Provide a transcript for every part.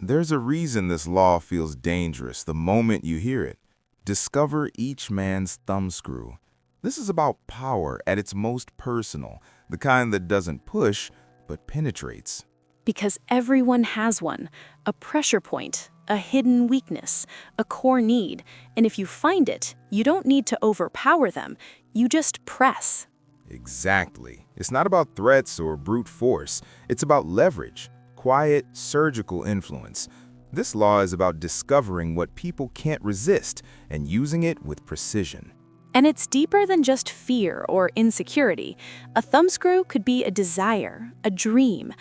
There's a reason this law feels dangerous the moment you hear it. Discover each man's thumbscrew. This is about power at its most personal, the kind that doesn't push, but penetrates. Because everyone has one, a pressure point, a hidden weakness, a core need, and if you find it, you don't need to overpower them, you just press. Exactly. It's not about threats or brute force. It's about leverage, quiet, surgical influence. This law is about discovering what people can't resist and using it with precision. And it's deeper than just fear or insecurity. A thumbscrew could be a desire, a dream,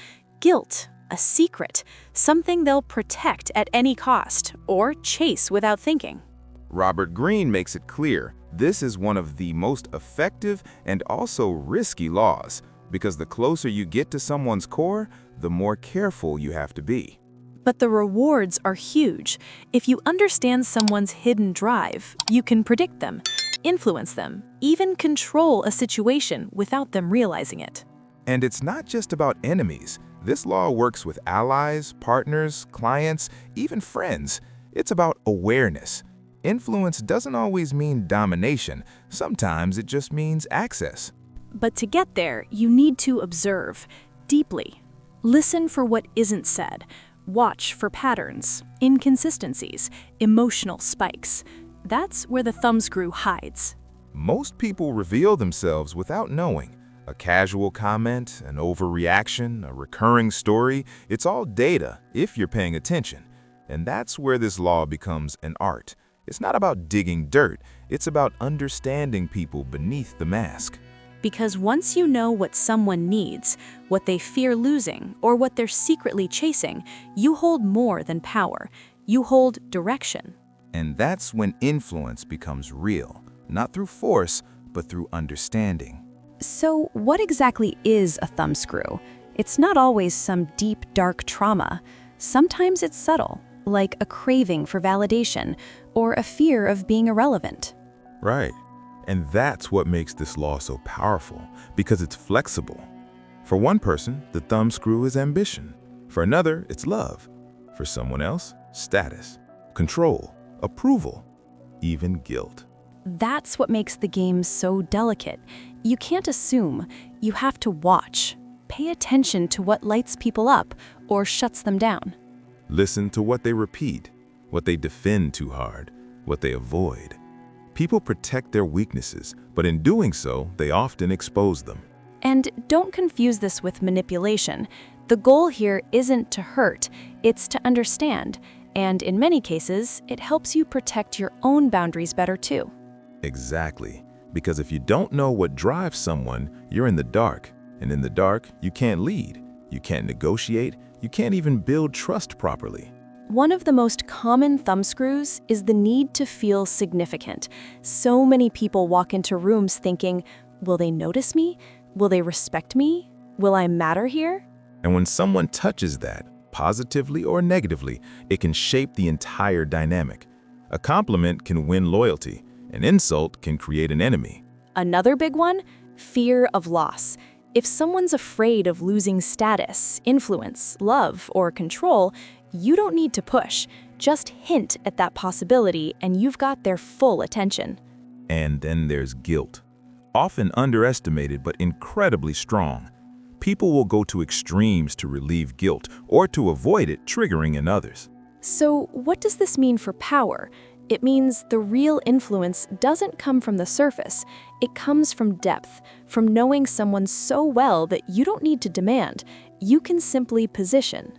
guilt, a secret, something they'll protect at any cost or chase without thinking. Robert Greene makes it clear this is one of the most effective and also risky laws, because the closer you get to someone's core, the more careful you have to be. But the rewards are huge. If you understand someone's hidden drive, you can predict them, influence them, even control a situation without them realizing it. And it's not just about enemies. This law works with allies, partners, clients, even friends. It's about awareness. Influence doesn't always mean domination. Sometimes it just means access. But to get there, you need to observe deeply. Listen for what isn't said. Watch for patterns, inconsistencies, emotional spikes. That's where the thumbscrew hides. Most people reveal themselves without knowing. A casual comment, an overreaction, a recurring story, it's all data if you're paying attention. And that's where this law becomes an art. It's not about digging dirt, it's about understanding people beneath the mask. Because once you know what someone needs, what they fear losing, or what they're secretly chasing, you hold more than power. You hold direction. And that's when influence becomes real, not through force, but through understanding. So what exactly is a thumbscrew? It's not always some deep, dark trauma. Sometimes it's subtle, like a craving for validation or a fear of being irrelevant. Right. And that's what makes this law so powerful, because it's flexible. For one person, the thumbscrew is ambition. For another, it's love. For someone else, status, control, approval, even guilt. That's what makes the game so delicate. You can't assume. You have to watch. Pay attention to what lights people up or shuts them down. Listen to what they repeat, what they defend too hard, what they avoid. People protect their weaknesses, but in doing so, they often expose them. And don't confuse this with manipulation. The goal here isn't to hurt, it's to understand. And in many cases, it helps you protect your own boundaries better too. Exactly. Because if you don't know what drives someone, you're in the dark. And in the dark, you can't lead, you can't negotiate, you can't even build trust properly. One of the most common thumbscrews is the need to feel significant. So many people walk into rooms thinking, will they notice me? Will they respect me? Will I matter here? And when someone touches that, positively or negatively, it can shape the entire dynamic. A compliment can win loyalty. An insult can create an enemy. Another big one, fear of loss. If someone's afraid of losing status, influence, love, or control, you don't need to push. Just hint at that possibility and you've got their full attention. And then there's guilt. Often underestimated but incredibly strong. People will go to extremes to relieve guilt or to avoid it triggering in others. So what does this mean for power? It means the real influence doesn't come from the surface. It comes from depth, from knowing someone so well that you don't need to demand. You can simply position.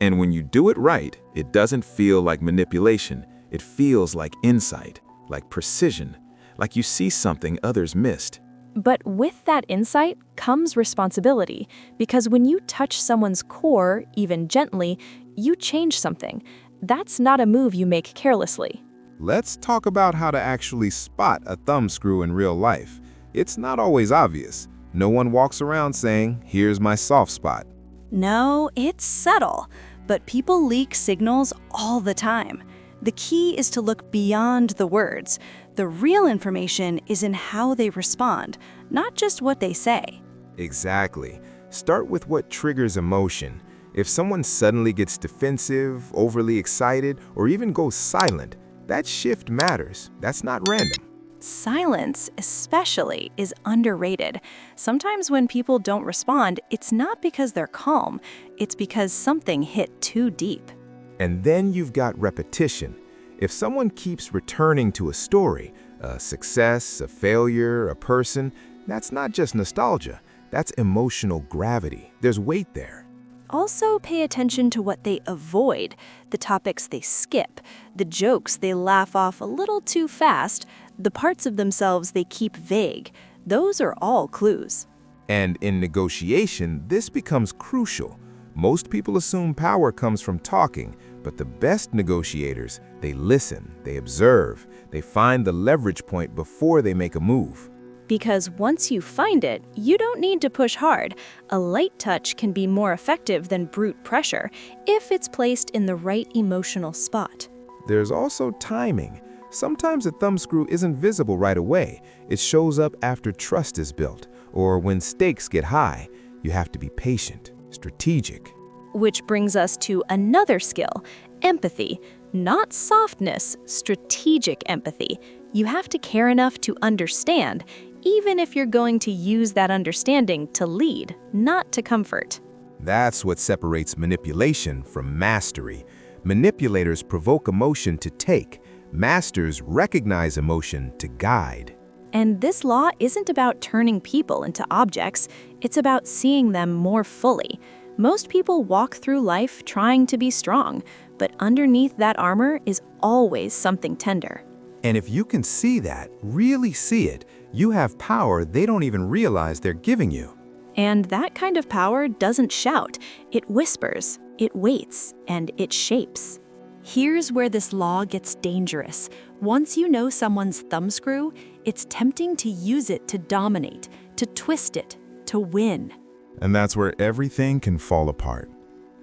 And when you do it right, it doesn't feel like manipulation. It feels like insight, like precision, like you see something others missed. But with that insight comes responsibility, because when you touch someone's core, even gently, you change something. That's not a move you make carelessly. Let's talk about how to actually spot a thumbscrew in real life. It's not always obvious. No one walks around saying, "Here's my soft spot." No, it's subtle, but people leak signals all the time. The key is to look beyond the words. The real information is in how they respond, not just what they say. Exactly. Start with what triggers emotion. If someone suddenly gets defensive, overly excited, or even goes silent, that shift matters. That's not random. Silence, especially, is underrated. Sometimes when people don't respond, it's not because they're calm, it's because something hit too deep. And then you've got repetition. If someone keeps returning to a story, a success, a failure, a person, that's not just nostalgia. That's emotional gravity. There's weight there. Also, pay attention to what they avoid, the topics they skip, the jokes they laugh off a little too fast, the parts of themselves they keep vague. Those are all clues. And in negotiation, this becomes crucial. Most people assume power comes from talking, but the best negotiators, they listen, they observe, they find the leverage point before they make a move. Because once you find it, you don't need to push hard. A light touch can be more effective than brute pressure if it's placed in the right emotional spot. There's also timing. Sometimes a thumbscrew isn't visible right away. It shows up after trust is built, or when stakes get high. You have to be patient, strategic. Which brings us to another skill, empathy. Not softness, strategic empathy. You have to care enough to understand, even if you're going to use that understanding to lead, not to comfort. That's what separates manipulation from mastery. Manipulators provoke emotion to take. Masters recognize emotion to guide. And this law isn't about turning people into objects, it's about seeing them more fully. Most people walk through life trying to be strong, but underneath that armor is always something tender. And if you can see that, really see it, you have power they don't even realize they're giving you. And that kind of power doesn't shout, it whispers, it waits, and it shapes. Here's where this law gets dangerous. Once you know someone's thumbscrew, it's tempting to use it to dominate, to twist it, to win. And that's where everything can fall apart.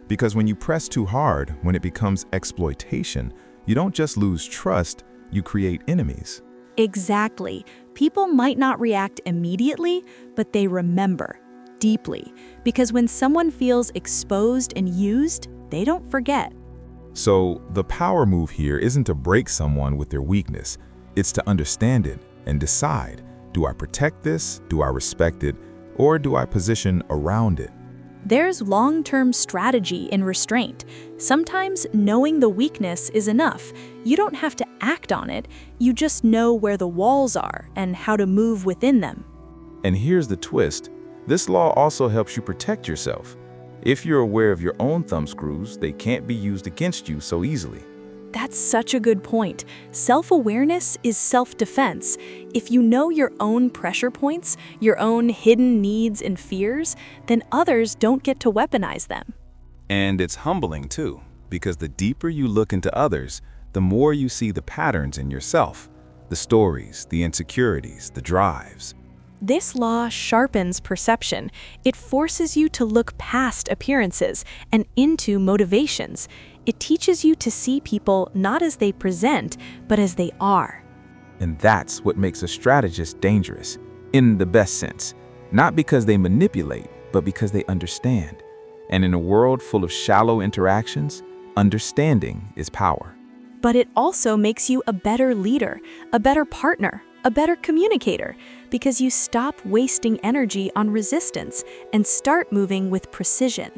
Because when you press too hard, when it becomes exploitation, you don't just lose trust, you create enemies. Exactly. People might not react immediately, but they remember deeply. Because when someone feels exposed and used, they don't forget. So the power move here isn't to break someone with their weakness. It's to understand it and decide, do I protect this, do I respect it, or do I position around it? There's long-term strategy in restraint. Sometimes knowing the weakness is enough. You don't have to act on it, you just know where the walls are and how to move within them. And here's the twist. This law also helps you protect yourself. If you're aware of your own thumbscrews, they can't be used against you so easily. That's such a good point. Self-awareness is self-defense. If you know your own pressure points, your own hidden needs and fears, then others don't get to weaponize them. And it's humbling too, because the deeper you look into others, the more you see the patterns in yourself, the stories, the insecurities, the drives. This law sharpens perception. It forces you to look past appearances and into motivations. It teaches you to see people not as they present, but as they are. And that's what makes a strategist dangerous, in the best sense. Not because they manipulate, but because they understand. And in a world full of shallow interactions, understanding is power. But it also makes you a better leader, a better partner, a better communicator, because you stop wasting energy on resistance and start moving with precision.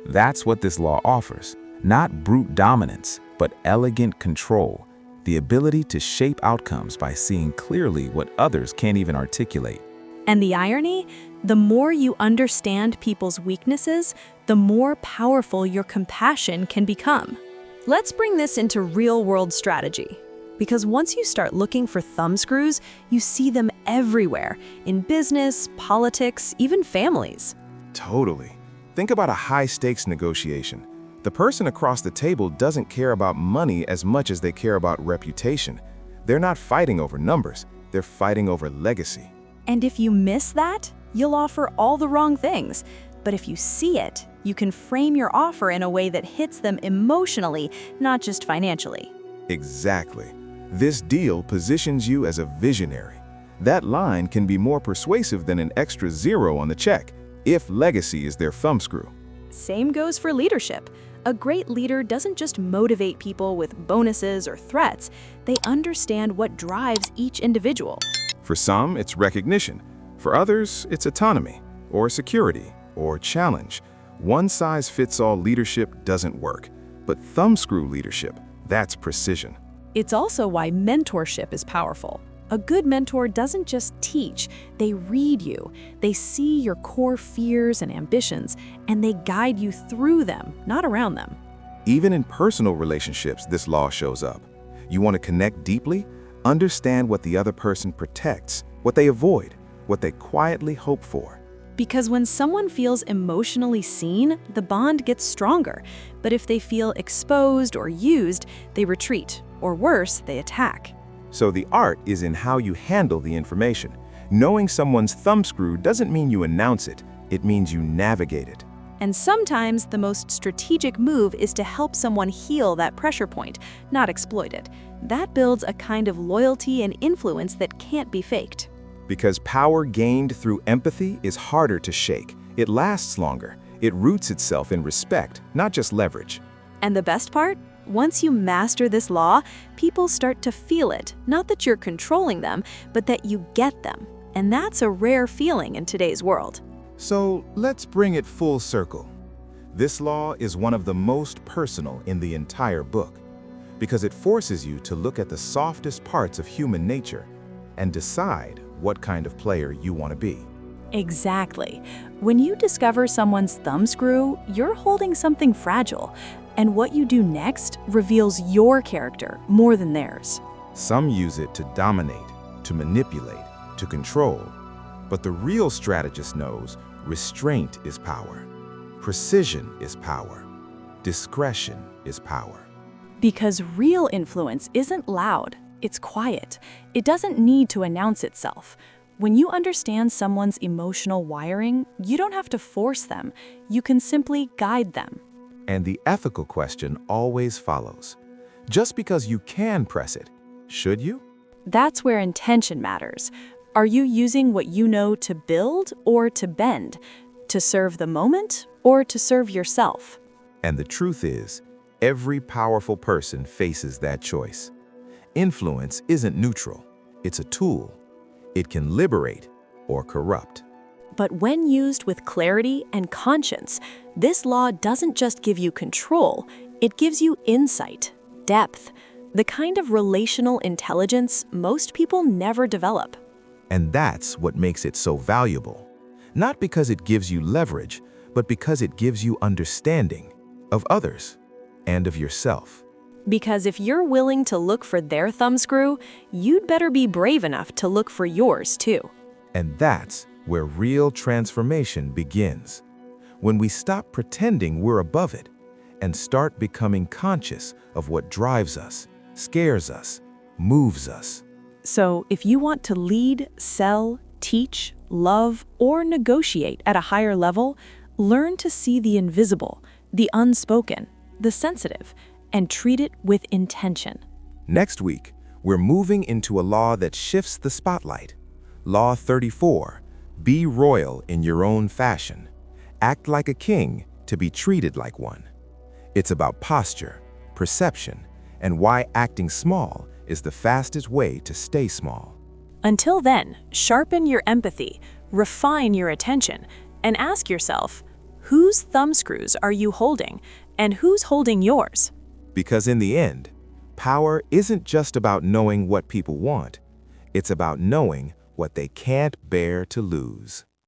That's what this law offers. Not brute dominance, but elegant control, the ability to shape outcomes by seeing clearly what others can't even articulate. And the irony? The more you understand people's weaknesses, the more powerful your compassion can become. Let's bring this into real-world strategy. Because once you start looking for thumbscrews, you see them everywhere, in business, politics, even families. Totally. Think about a high-stakes negotiation. The person across the table doesn't care about money as much as they care about reputation. They're not fighting over numbers, they're fighting over legacy. And if you miss that, you'll offer all the wrong things. But if you see it, you can frame your offer in a way that hits them emotionally, not just financially. Exactly. This deal positions you as a visionary. That line can be more persuasive than an extra zero on the check, if legacy is their thumbscrew. Same goes for leadership. A great leader doesn't just motivate people with bonuses or threats, they understand what drives each individual. For some, it's recognition. For others, it's autonomy, or security, or challenge. One-size-fits-all leadership doesn't work, but thumbscrew leadership, that's precision. It's also why mentorship is powerful. A good mentor doesn't just teach, they read you. They see your core fears and ambitions, and they guide you through them, not around them. Even in personal relationships, this law shows up. You want to connect deeply? Understand what the other person protects, what they avoid, what they quietly hope for. Because when someone feels emotionally seen, the bond gets stronger. But if they feel exposed or used, they retreat, or worse, they attack. So the art is in how you handle the information. Knowing someone's thumbscrew doesn't mean you announce it, it means you navigate it. And sometimes the most strategic move is to help someone heal that pressure point, not exploit it. That builds a kind of loyalty and influence that can't be faked. Because power gained through empathy is harder to shake. It lasts longer. It roots itself in respect, not just leverage. And the best part? Once you master this law, people start to feel it. Not that you're controlling them, but that you get them. And that's a rare feeling in today's world. So let's bring it full circle. This law is one of the most personal in the entire book, because it forces you to look at the softest parts of human nature and decide what kind of player you want to be. Exactly. When you discover someone's thumbscrew, you're holding something fragile, and what you do next reveals your character more than theirs. Some use it to dominate, to manipulate, to control. But the real strategist knows restraint is power, precision is power, discretion is power. Because real influence isn't loud, it's quiet. It doesn't need to announce itself. When you understand someone's emotional wiring, you don't have to force them. You can simply guide them. And the ethical question always follows. Just because you can press it, should you? That's where intention matters. Are you using what you know to build or to bend? To serve the moment or to serve yourself? And the truth is, every powerful person faces that choice. Influence isn't neutral. It's a tool. It can liberate or corrupt. But when used with clarity and conscience, this law doesn't just give you control, it gives you insight, depth, the kind of relational intelligence most people never develop. And that's what makes it so valuable. Not because it gives you leverage, but because it gives you understanding of others and of yourself. Because if you're willing to look for their thumbscrew, you'd better be brave enough to look for yours too. And that's where real transformation begins. When we stop pretending we're above it and start becoming conscious of what drives us, scares us, moves us. So if you want to lead, sell, teach, love, or negotiate at a higher level, learn to see the invisible, the unspoken, the sensitive, and treat it with intention. Next week, we're moving into a law that shifts the spotlight. Law 34, be royal in your own fashion. Act like a king to be treated like one. It's about posture, perception, and why acting small is the fastest way to stay small. Until then, sharpen your empathy, refine your attention, and ask yourself, whose thumbscrews are you holding, and who's holding yours? Because in the end, power isn't just about knowing what people want. It's about knowing what they can't bear to lose.